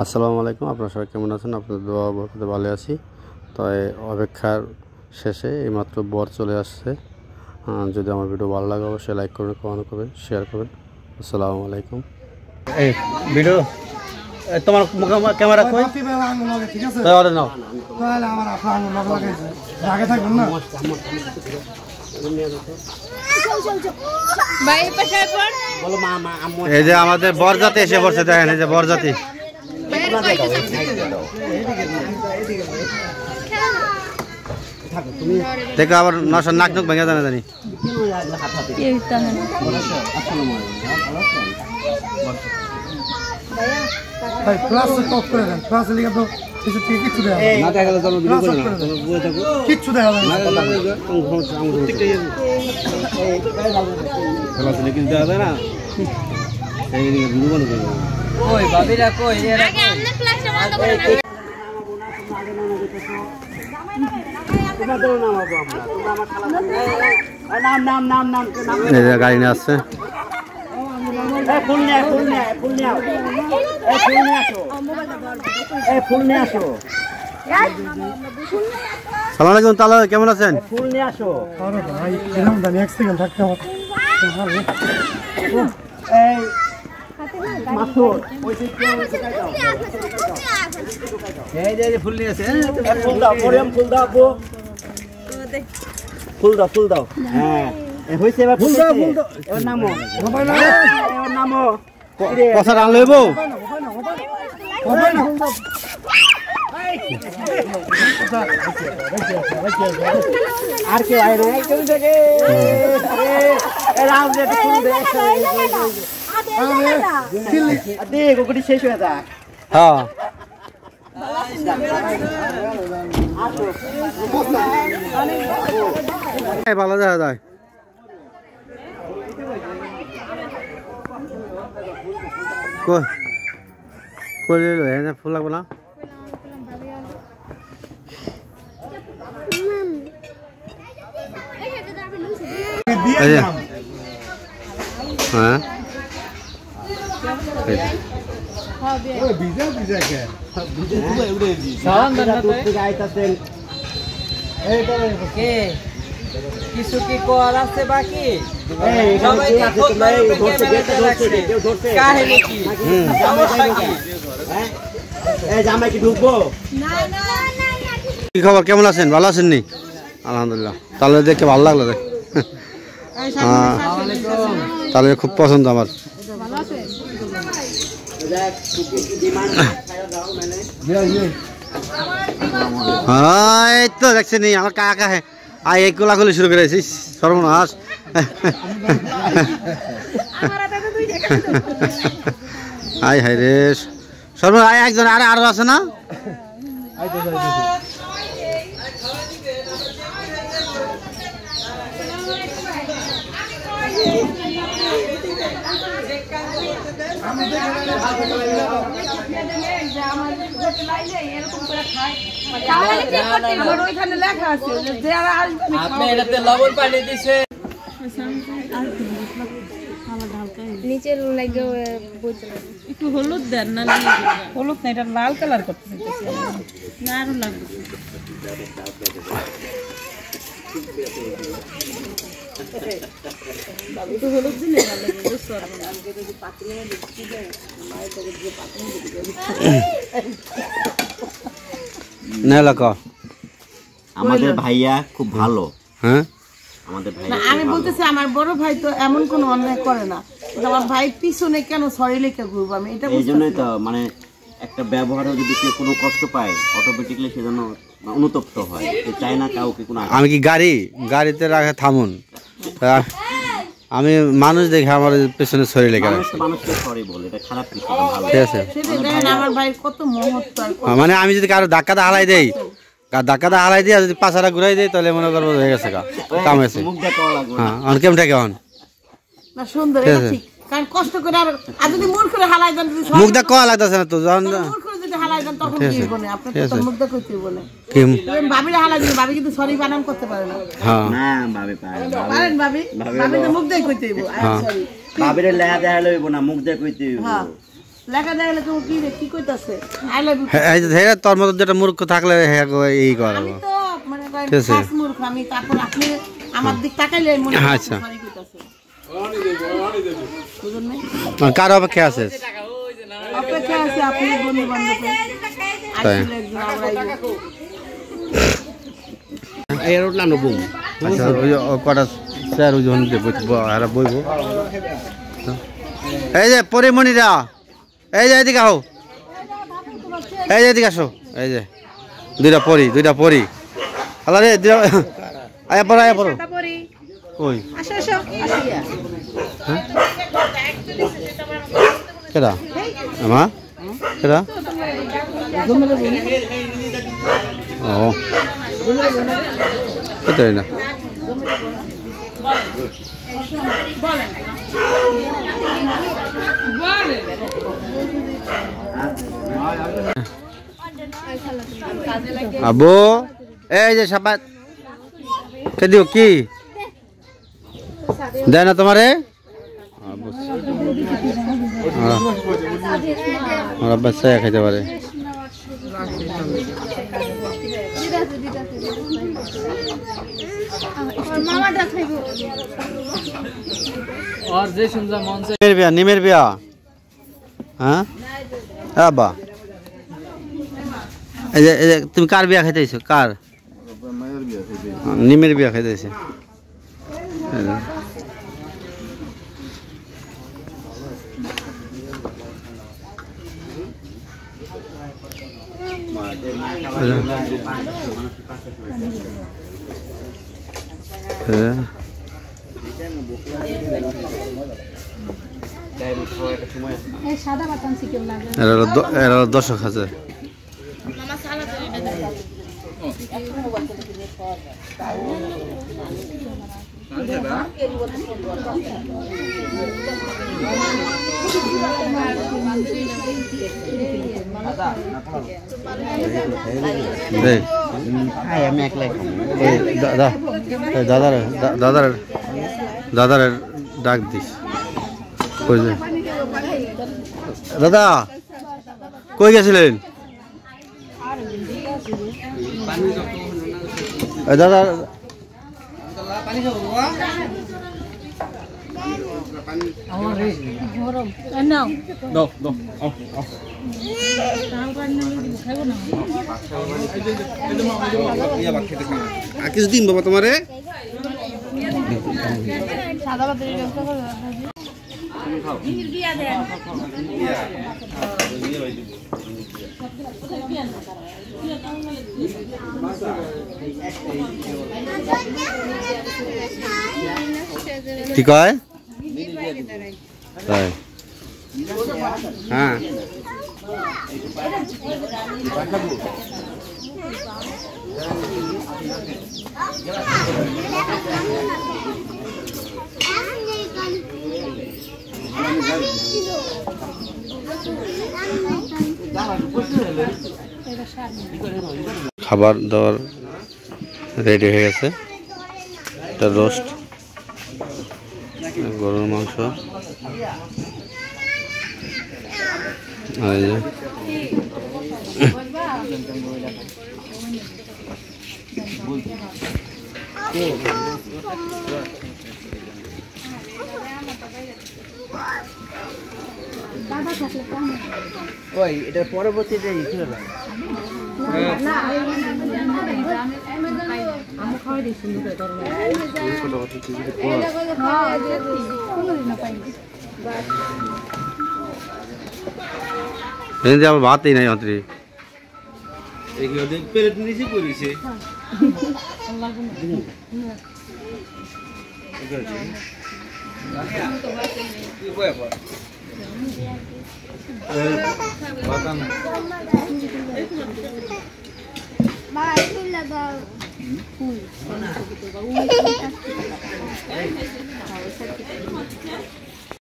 আসসালামু আলাইকুম, আপনারা সবাই কেমন আছেন? আপনাদের দোয়া বরকতে ভালো আছি। তো অপেক্ষার শেষে এইমাত্র বর চলে আসছে। যদি আমার ভিডিও ভালো লাগে অবশ্যই লাইক করবেন, কমেন্ট করবেন, শেয়ার করবেন। আসসালামু আলাইকুম। এই ভিডিও তোমার ক্যামেরা কই? ঠিক আছে, তাহলে নাও। তাহলে আমার আপনার আঙুল লাগাইছে, আগে থাকবেন না। এই যে আমাদের বরজাতি এসে পড়ছে, দেখেন এই যে বরজাতি। দেখো আবার নশার নাক নুক ভেঙে জানা জানি। গাড়ি নিয়ে আসছে। সালাম আলাইকুম, তাহলে কেমন আছেন? ফুল নিয়ে আসো। ফুল নিয়ে আসে, ফুল দাও, ফুল দাও, ফুল দাও, ফুল দাও। হ্যাঁ হয়েছে, এবার ফুল দাও, ফুল দাও। এবার নামো, এবার নামো। কথা রান লইব আর কি বাইরে একদম থেকে শেষ হয়ে যাক। হ্যাঁ ভালো দেখা যায়। ফুল লাগবে না? হ্যাঁ কিছু কি কর আছে বাকি? কি খবর, কেমন আছেন? ভালো আছেন নি? আলহামদুলিল্লাহ। তাহলে দেখে ভালো লাগলো রে। তাহলে খুব পছন্দ আমার। এই তো দেখছেন আমার কাকা এই কোলাকুলি শুরু করেছিস, সর্বনাশ। হাই হাই রে সর্বনাশ, একজন আরো আছে না? নিচের লাগে একটু হলুদ দেন না? হলুদ না, এটা লাল কালার করতে না, আরো লাগবে। একটু হলুদ দিলে ভালো লাগবে। আমাদের ভাইয়া খুব ভালো। হ্যাঁ আমি বলতেছি আমার বড় ভাই তো এমন কোনো অন্যায় করে না, আমার ভাই পিছনে কেন সরি লেখা ঘুরবো আমি এটা। এই জন্যই তো মানে একটা ব্যবহারে যদি কেউ কোনো কষ্ট পায় অটোমেটিকলি সেজন্য অনুতপ্ত হয়, চায় না কাউকে কোনো। আমি কি গাড়িতে রাখে থামুন, আমি মানুষ দেখে আমার পেছনে সরি লেখা মানুষকে সরি বলে, এটা খারাপ কিছু না, ভালো। ঠিক আছে, আমার ভাইয়ের কত মহত্ব। মানে আমি যদি কারো ধাক্কাটা হালাই দেই, ধাক্কাটা হালাই দিয়ে যদি পাছাটা ঘুরাই দেয় তাহলে মনে করবো হয়ে গেছে কাম হয়েছে। হ্যাঁ কেমন কেমন সুন্দর, কারণ কষ্ট করে আর যদি মন করে হালাই দেন, মুখ দেখ কয়া লাগতেছে না তো, যখন হালাই দেন তখন কি বনে আপনার তো মুখ দেখ কইতে বনে ভাবিরে হালাই দিন, ভাবি কিন্তু সরি বানান করতে পারে না। হ্যাঁ না ভাবি পারেন, ভাবি ভাবি তো মুখ দেখ কইতে হইব। ভাবিরে লেহা দেয়া লইব না, মুখ দেখ কইতে হইব। লেখা দেখলে তুমি কি রে কি কইতাছে আই লাভ ইউ এই যে ধেরে তোর মতো যেটা মূর্খ থাকলে হ্যাঁ এই করবো আমি তো মানে খাস মূর্খ আমি তারপর আপনি আমার দিক তাকাইলে মনে আচ্ছা সরি কইতাছে বুঝুন নাই কার অপেক্ষা আছে অপেক্ষা আছে আপনি বন্ধু বান্ধব আসলে একজন আমরা এই রোড লানো বুম আচ্ছা ওই কটা স্যার ওই যখন হারা বইব এই যে পরিমণিরা এই যে এদিকে আও এই যে এদিকে আসো এই যে দুইটা পরি আল্লাহ রে আয়া পড়ো ওই আসো আসো কেডা আমা কেডা ও কোথায় না আবু এই যে সাপাত কে দিও কি দেয় না তোমারে ওরা বাচ্চা খাইতে পারে নিমের বিয়া হ্যাঁ আবা এই যে তুমি কার বিয়া খাইতেছো কার নিমের বিয়া খাইতেছে এরা দর্শক আছে দাদার ডাক দিস দাদা কই গেছিলেন দাদা কিছু দিন বাবা তোমারে ঠিক হয় তাই হ্যাঁ খাবার দাবার রেডি হয়ে গেছে এটা রোস্ট গরুর মাংস ওই এটা পরবর্তীতে ছিল না আমার ভাতই নাই অন্তরি প্লেট নিচে পড়েছে